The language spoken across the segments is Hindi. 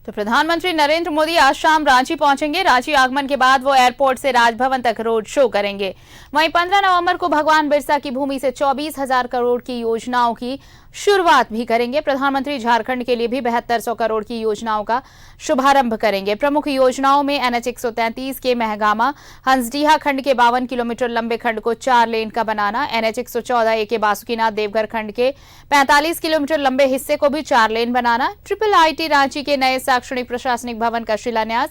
तो प्रधानमंत्री नरेंद्र मोदी आज शाम रांची पहुंचेंगे। रांची आगमन के बाद वो एयरपोर्ट से राजभवन तक रोड शो करेंगे। वहीं 15 नवंबर को भगवान बिरसा की भूमि से 24,000 करोड़ की योजनाओं की शुरुआत भी करेंगे। प्रधानमंत्री झारखंड के लिए भी 7200 करोड़ की योजनाओं का शुभारंभ करेंगे। प्रमुख योजनाओं में NH 133 के महगामा हंसडीहा खंड के 52 किलोमीटर लंबे खंड को 4 लेन का बनाना, NH 114A के बासुकीनाथ देवघर खंड के 45 किलोमीटर लंबे हिस्से को भी 4 लेन बनाना, IIIT रांची के नए शैक्षणिक प्रशासनिक भवन का शिलान्यास,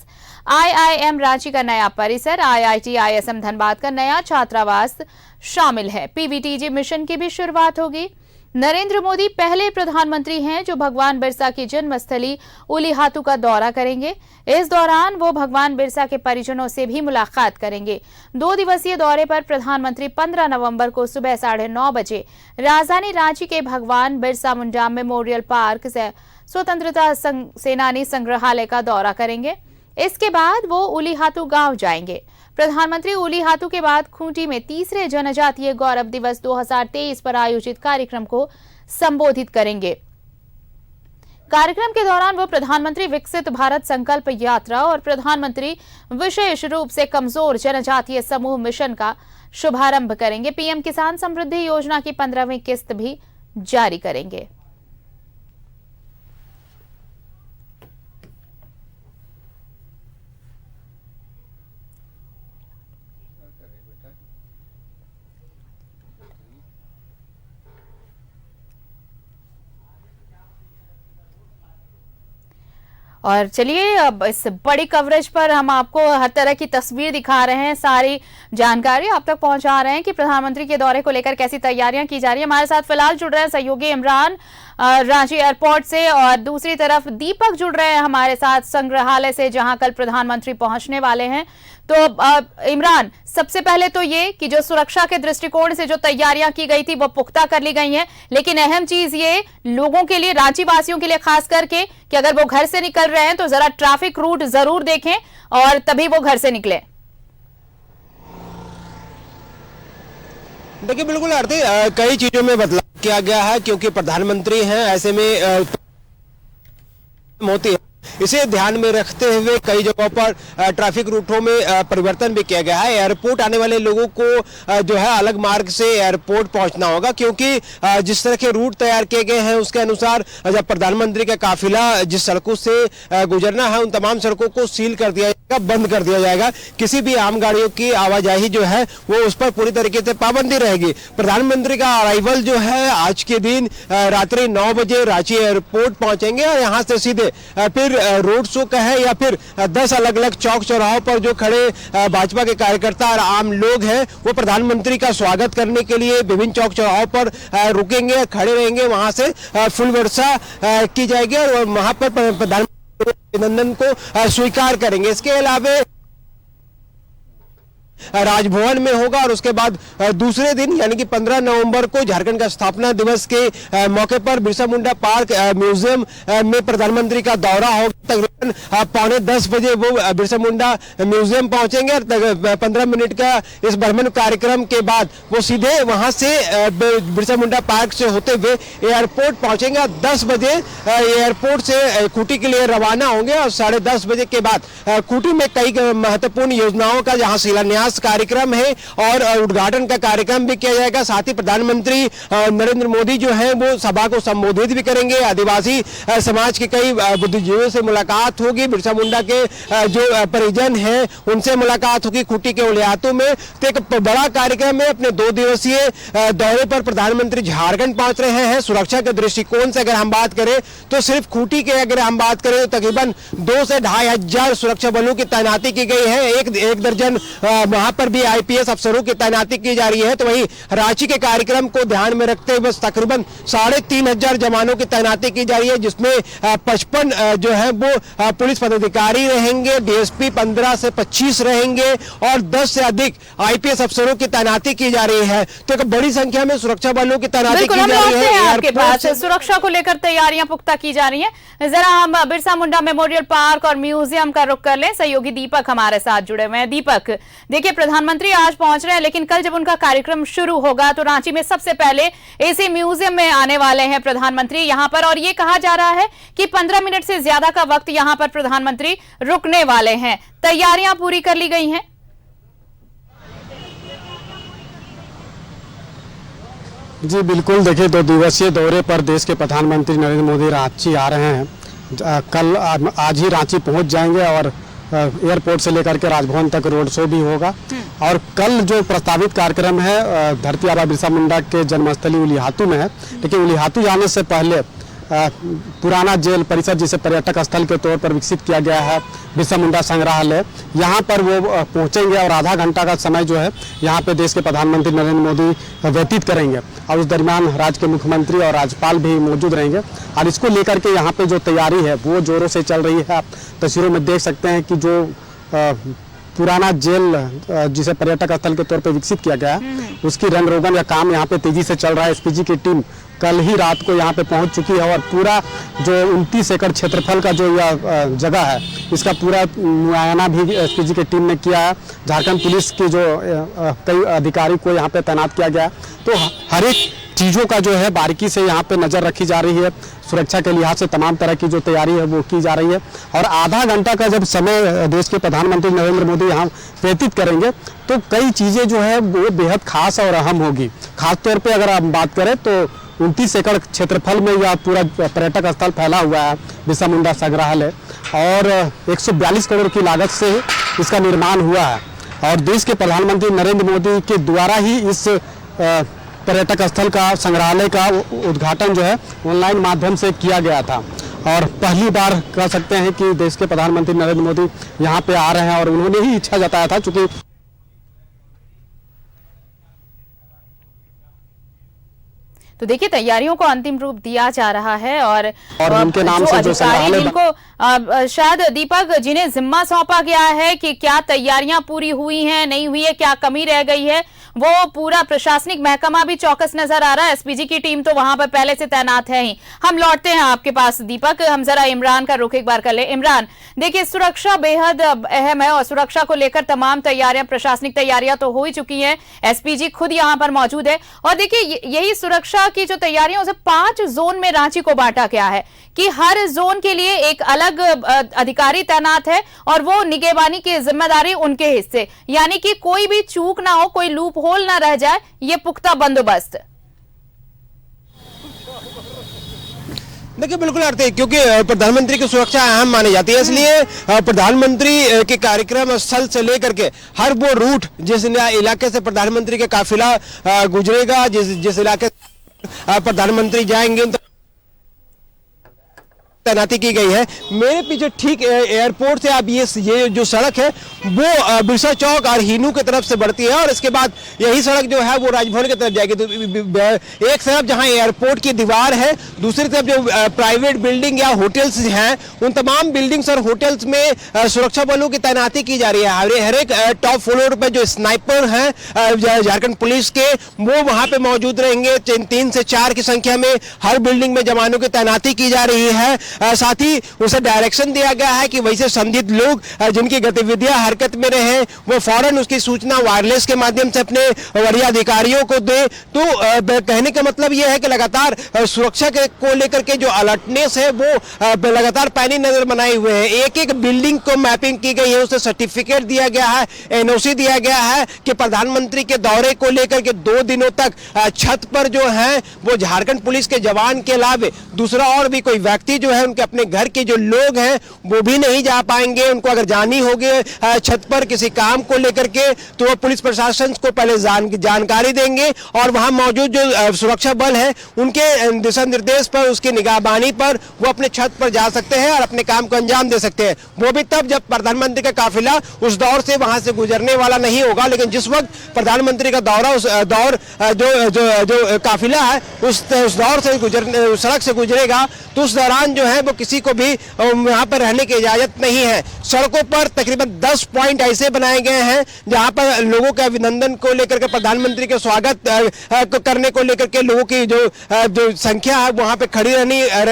IIM रांची का नया परिसर, IIT ISM धनबाद का नया छात्रावास शामिल है। PVTG मिशन की भी शुरुआत होगी। नरेंद्र मोदी पहले प्रधानमंत्री हैं जो भगवान बिरसा की जन्मस्थली उलीहातू का दौरा करेंगे। इस दौरान वो भगवान बिरसा के परिजनों से भी मुलाकात करेंगे। 2 दिवसीय दौरे पर प्रधानमंत्री 15 नवंबर को सुबह 9:30 बजे राजधानी रांची के भगवान बिरसा मुंडा मेमोरियल पार्क से स्वतंत्रता सेनानी संग्रहालय का दौरा करेंगे। इसके बाद वो उलीहातू गांव जाएंगे। प्रधानमंत्री उलीहातू के बाद खूंटी में तीसरे जनजातीय गौरव दिवस 2023 पर आयोजित कार्यक्रम को संबोधित करेंगे। कार्यक्रम के दौरान वो प्रधानमंत्री विकसित भारत संकल्प यात्रा और प्रधानमंत्री विशेष रूप से कमजोर जनजातीय समूह मिशन का शुभारंभ करेंगे। पीएम किसान समृद्धि योजना की 15वीं किस्त भी जारी करेंगे। और चलिए अब इस बड़ी कवरेज पर हम आपको हर तरह की तस्वीर दिखा रहे हैं, सारी जानकारी आप तक पहुंचा रहे हैं कि प्रधानमंत्री के दौरे को लेकर कैसी तैयारियां की जा रही है। हमारे साथ फिलहाल जुड़ रहे हैं सहयोगी इमरान रांची एयरपोर्ट से, और दूसरी तरफ दीपक जुड़ रहे हैं हमारे साथ संग्रहालय से, जहां कल प्रधानमंत्री पहुंचने वाले हैं। तो इमरान, सबसे पहले तो ये कि जो सुरक्षा के दृष्टिकोण से जो तैयारियां की गई थी वो पुख्ता कर ली गई हैं, लेकिन अहम चीज ये लोगों के लिए, रांची वासियों के लिए खास करके, कि अगर वो घर से निकल रहे हैं तो जरा ट्रैफिक रूट जरूर देखें और तभी वो घर से निकले। देखिए, बिल्कुल आरती, कई चीजों में बदलाव किया गया है क्योंकि प्रधानमंत्री हैं, ऐसे में होती है। इसे ध्यान में रखते हुए कई जगहों पर ट्रैफिक रूटों में परिवर्तन भी किया गया है। एयरपोर्ट आने वाले लोगों को जो है अलग मार्ग से एयरपोर्ट पहुंचना होगा, क्योंकि जिस तरह के रूट तैयार किए गए हैं उसके अनुसार जब प्रधानमंत्री का काफिला जिस सड़कों से गुजरना है उन तमाम सड़कों को सील कर दिया जाएगा, बंद कर दिया जाएगा। किसी भी आम गाड़ियों की आवाजाही जो है वो उस पर पूरी तरीके से पाबंदी रहेगी। प्रधानमंत्री का अराइवल जो है आज के दिन रात्रि 9 बजे रांची एयरपोर्ट पहुंचेंगे और यहाँ से सीधे फिर रोड शो का है या फिर 10 अलग अलग चौक चौराहों पर जो खड़े भाजपा के कार्यकर्ता और आम लोग हैं वो प्रधानमंत्री का स्वागत करने के लिए विभिन्न चौक चौराहों पर रुकेंगे, खड़े रहेंगे। वहां से फूल वर्षा की जाएगी और वहां पर प्रधानमंत्री अभिनंदन को स्वीकार करेंगे। इसके अलावा राजभवन में होगा और उसके बाद दूसरे दिन यानी कि 15 नवंबर को झारखंड का स्थापना दिवस के मौके पर बिरसा मुंडा पार्क म्यूजियम में प्रधानमंत्री का दौरा होगा। तकरीबन 9:45 बजे वो बिरसा मुंडा म्यूजियम पहुंचेंगे और 15 मिनट का इस भ्रमण कार्यक्रम के बाद वो सीधे वहां से बिरसा मुंडा पार्क से होते हुए एयरपोर्ट पहुंचेंगे। 10 बजे एयरपोर्ट से खूंटी के लिए रवाना होंगे और 10:30 बजे के बाद खूंटी में कई महत्वपूर्ण योजनाओं का जहां शिलान्यास कार्यक्रम है और उद्घाटन का कार्यक्रम भी किया जाएगा। साथ ही प्रधानमंत्री नरेंद्र मोदी जो है वो सभा को संबोधित भी करेंगे। आदिवासी समाज के कई बुद्धिजीवियों से मुलाकात होगी, बिरसा मुंडा के जो परिजन हैं उनसे मुलाकात होगी खूंटी के उलीहातू में। तो एक बड़ा कार्यक्रम है। अपने 2 दिवसीय दौरे पर प्रधानमंत्री झारखंड पहुंच रहे हैं। सुरक्षा के दृष्टिकोण से अगर हम बात करें तो सिर्फ खूंटी के अगर हम बात करें तो तकरीबन 2 से 2,500 सुरक्षा बलों की तैनाती की गई है। एक दर्जन वहां पर भी IPS अफसरों की तैनाती की जा रही है। तो वहीं रांची के कार्यक्रम को ध्यान में रखते हुए तकरीबन 3,500 जवानों की तैनाती की जा रही है, जिसमें 55 जो है वो पुलिस पदाधिकारी रहेंगे, DSP 15 से 25 रहेंगे और 10 से अधिक IPS अफसरों की तैनाती की जा रही है। तो एक बड़ी संख्या में सुरक्षा बलों की तैनाती की जा रही है। आपके पास सुरक्षा को लेकर तैयारियां पुख्ता की जा रही है। जरा हम बिरसा मुंडा मेमोरियल पार्क और म्यूजियम का रुख कर लें। सहयोगी दीपक हमारे साथ जुड़े हुए हैं। दीपक, देखिए प्रधानमंत्री आज पहुंच रहे हैं, लेकिन कल जब उनका कार्यक्रम शुरू होगा तो रांची में सबसे पहले इसी म्यूजियम में आने वाले हैं प्रधानमंत्री यहां पर। और ये कहा जा रहा है कि 15 मिनट से ज्यादा का वक्त यहां पर प्रधानमंत्री रुकने वाले हैं। तैयारियां पूरी कर ली गई हैं। जी बिल्कुल, देखिए 2 दिवसीय दौरे पर देश के प्रधानमंत्री नरेंद्र मोदी रांची आ रहे हैं। कल आज ही रांची पहुंच जाएंगे और एयरपोर्ट से लेकर के राजभवन तक रोड शो भी होगा। और कल जो प्रस्तावित कार्यक्रम है धरती आबा बिरसा मुंडा के जन्मस्थली उलिहातू में है, लेकिन उलिहातू जाने से पहले पुराना जेल परिसर जिसे पर्यटक स्थल के तौर पर विकसित किया गया है, बिरसा मुंडा संग्रहालय, यहाँ पर वो पहुँचेंगे और आधा घंटा का समय जो है यहाँ पे देश के प्रधानमंत्री नरेंद्र मोदी व्यतीत करेंगे। और उस दरमियान राज्य के मुख्यमंत्री और राज्यपाल भी मौजूद रहेंगे। और इसको लेकर के यहाँ पे जो तैयारी है वो जोरों से चल रही है। आप तस्वीरों में देख सकते हैं कि जो पुराना जेल जिसे पर्यटक स्थल के तौर पे विकसित किया गया है, उसकी रंग रोगन का काम यहाँ पे तेजी से चल रहा है। एसपीजी की टीम कल ही रात को यहाँ पे पहुँच चुकी है और पूरा जो 29 एकड़ क्षेत्रफल का जो यह जगह है, इसका पूरा मुआयना भी एसपीजी की टीम ने किया है। झारखंड पुलिस की जो कई अधिकारी को यहाँ पे तैनात किया गया है। तो हर एक चीज़ों का जो है बारीकी से यहाँ पे नज़र रखी जा रही है। सुरक्षा के लिहाज से तमाम तरह की जो तैयारी है वो की जा रही है। और आधा घंटा का जब समय देश के प्रधानमंत्री नरेंद्र मोदी यहाँ व्यतीत करेंगे तो कई चीज़ें जो है वो बेहद खास और अहम होगी। खासतौर पे अगर आप बात करें तो 29 एकड़ क्षेत्रफल में यह पूरा पर्यटक स्थल फैला हुआ है, बिरसा मुंडा संग्रहालय, और 142 करोड़ की लागत से इसका निर्माण हुआ है। और देश के प्रधानमंत्री नरेंद्र मोदी के द्वारा ही इस पर्यटक स्थल का संग्रहालय का उद्घाटन जो है ऑनलाइन माध्यम से किया गया था। और पहली बार कह सकते हैं कि देश के प्रधानमंत्री नरेंद्र मोदी यहाँ पे आ रहे हैं और उन्होंने ही इच्छा जताया था, चूंकि तो देखिए तैयारियों को अंतिम रूप दिया जा रहा है। और उनके नाम से जो अधिकारी जिनको शायद दीपक जिन्हें जिम्मा सौंपा गया है कि क्या तैयारियां पूरी हुई हैं, नहीं हुई है, क्या कमी रह गई है, वो पूरा प्रशासनिक महकमा भी चौकस नजर आ रहा है। एसपीजी की टीम तो वहां पर पहले से तैनात है ही। हम लौटते हैं आपके पास दीपक, हम जरा इमरान का रुख एक बार कर ले। इमरान, देखिए सुरक्षा बेहद अहम है और सुरक्षा को लेकर तमाम तैयारियां, प्रशासनिक तैयारियां तो हो ही चुकी हैं। एसपीजी खुद यहां पर मौजूद है और देखिए यही सुरक्षा की जो तैयारियां उसे 5 जोन में रांची को बांटा गया है कि हर जोन के लिए एक अलग अधिकारी तैनात है और वो निगरानी की जिम्मेदारी उनके हिस्से, यानी कि कोई भी चूक ना हो, कोई लूप होल ना रह जाए, ये पुख्ता बंदोबस्त। देखिए बिल्कुल अर्थ है, क्योंकि प्रधानमंत्री की सुरक्षा अहम मानी जाती है, इसलिए प्रधानमंत्री के कार्यक्रम स्थल से लेकर के हर वो रूट जिस इलाके से प्रधानमंत्री का काफिला गुजरेगा, जिस इलाके प्रधानमंत्री जाएंगे तैनाती की गई है। मेरे पीछे ठीक एयरपोर्ट से आप ये जो सड़क है वो बिरसा चौक और हिनू की तरफ से बढ़ती है और इसके बाद यही सड़क जो है वो राजभवन की तरफ जाएगी। तो एक तरफ जहां एयरपोर्ट की दीवार है, दूसरी तरफ जो प्राइवेट बिल्डिंग या होटल्स हैं, उन तमाम बिल्डिंग्स और होटल्स में सुरक्षा बलों की तैनाती की जा रही है। हर एक टॉप फ्लोर पर जो स्नाइपर हैं झारखंड पुलिस के, वो वहां पे मौजूद रहेंगे। 3 से 4 की संख्या में हर बिल्डिंग में जवानों की तैनाती की जा रही है। साथ ही उसे डायरेक्शन दिया गया है कि वैसे संदिग्ध लोग जिनकी गतिविधियां हरकत में रहे वो फौरन उसकी सूचना वायरलेस के माध्यम से अपने वरीय अधिकारियों को दे। तो कहने का मतलब यह है कि लगातार सुरक्षा को लेकर के जो अलर्टनेस है वो लगातार पैनी नजर बनाए हुए हैं। एक एक बिल्डिंग को मैपिंग की गई है, उसे सर्टिफिकेट दिया गया है, एनओसी दिया गया है कि प्रधानमंत्री के दौरे को लेकर के 2 दिनों तक छत पर जो है वो झारखंड पुलिस के जवान के अलावे दूसरा और भी कोई व्यक्ति जो है उनके अपने घर के जो लोग हैं वो भी नहीं जा पाएंगे। उनको अगर जानी होगी छत पर किसी काम को लेकर के तो वो पुलिस प्रशासन को पहले जानकारी देंगे और वहां मौजूद जो सुरक्षा बल है उनके दिशा निर्देश पर, उसकी निगरानी पर वो अपने छत पर जा सकते हैं और अपने काम को अंजाम दे सकते हैं। वो भी तब जब प्रधानमंत्री का काफिला उस दौर से वहां से गुजरने वाला नहीं होगा। लेकिन जिस वक्त प्रधानमंत्री का दौरा उस दौर जो काफिला है उस दौर से सड़क से गुजरेगा तो उस दौरान जो है है वो किसी को भी यहाँ पर रहने की इजाजत नहीं है। सड़कों पर तकरीबन 10 पॉइंट ऐसे बनाए गए हैं जहाँ पर लोगों के अभिनंदन को लेकर के, प्रधानमंत्री के स्वागत करने को लेकर के लोगों की जो संख्या है वहाँ पे खड़ी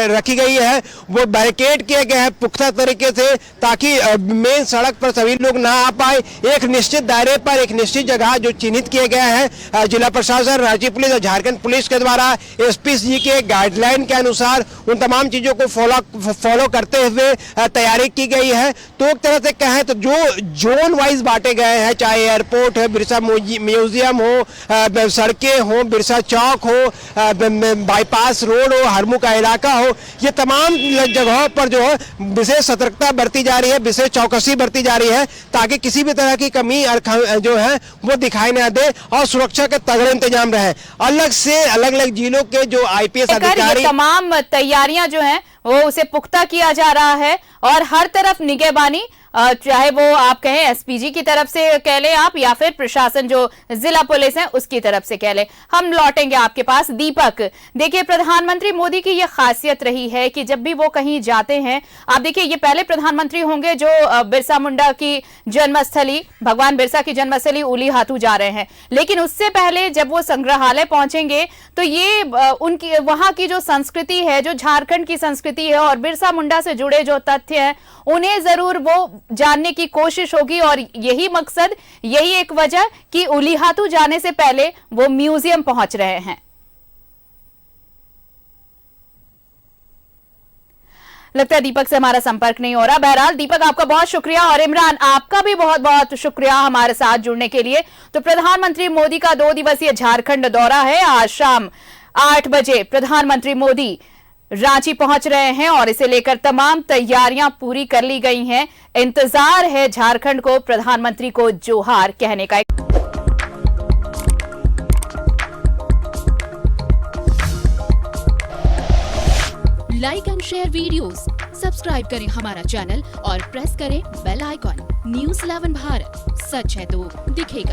रखी गई है। वो बैरिकेड किए गए हैं पुख्ता तरीके से ताकि मेन सड़क पर सभी लोग ना आ पाए। एक निश्चित दायरे पर, एक निश्चित जगह जो चिन्हित किए गए हैं जिला प्रशासन, राज्य पुलिस और झारखंड पुलिस के द्वारा एसपी जी के गाइडलाइन के अनुसार उन तमाम चीजों को फॉलो करते हुए तैयारी की गई है। तो एक तरह से कहें तो जो जोन वाइज बांटे गए हैं, चाहे एयरपोर्ट हो, बिरसा म्यूजियम हो, सड़कें हो, बिरसा चौक हो, बाईपास रोड हो, हरमू का इलाका हो, ये तमाम जगहों पर जो है विशेष सतर्कता बरती जा रही है, विशेष चौकसी बरती जा रही है ताकि किसी भी तरह की कमी जो है वो दिखाई न दे और सुरक्षा के तगड़े इंतजाम रहे। अलग से अलग अलग जिलों के जो आईपीएस अधिकारी, तमाम तैयारियां जो हैं वो उसे पुख्ता किया जा रहा है और हर तरफ निगहबानी, चाहे वो आप कहें एसपीजी की तरफ से कह लें आप या फिर प्रशासन जो जिला पुलिस है उसकी तरफ से कह लें। हम लौटेंगे आपके पास। दीपक, देखिए प्रधानमंत्री मोदी की ये खासियत रही है कि जब भी वो कहीं जाते हैं, आप देखिए ये पहले प्रधानमंत्री होंगे जो बिरसा मुंडा की जन्मस्थली, भगवान बिरसा की जन्मस्थली उलीहातू जा रहे हैं। लेकिन उससे पहले जब वो संग्रहालय पहुंचेंगे तो ये उनकी वहां की जो संस्कृति है, जो झारखंड की संस्कृति है और बिरसा मुंडा से जुड़े जो तथ्य हैं उन्हें जरूर वो जानने की कोशिश होगी और यही मकसद, यही एक वजह कि उलीहातू जाने से पहले वो म्यूजियम पहुंच रहे हैं। लगता है दीपक से हमारा संपर्क नहीं हो रहा। बहरहाल दीपक, आपका बहुत शुक्रिया और इमरान आपका भी बहुत बहुत शुक्रिया हमारे साथ जुड़ने के लिए। तो प्रधानमंत्री मोदी का 2 दिवसीय झारखंड दौरा है। आज शाम 8 बजे प्रधानमंत्री मोदी रांची पहुंच रहे हैं और इसे लेकर तमाम तैयारियां पूरी कर ली गई हैं। इंतजार है झारखंड को प्रधानमंत्री को जोहार कहने का। Like and share videos, subscribe करें हमारा चैनल और प्रेस करें बेल आइकॉन। न्यूज़ 11 भारत, सच है तो दिखेगा।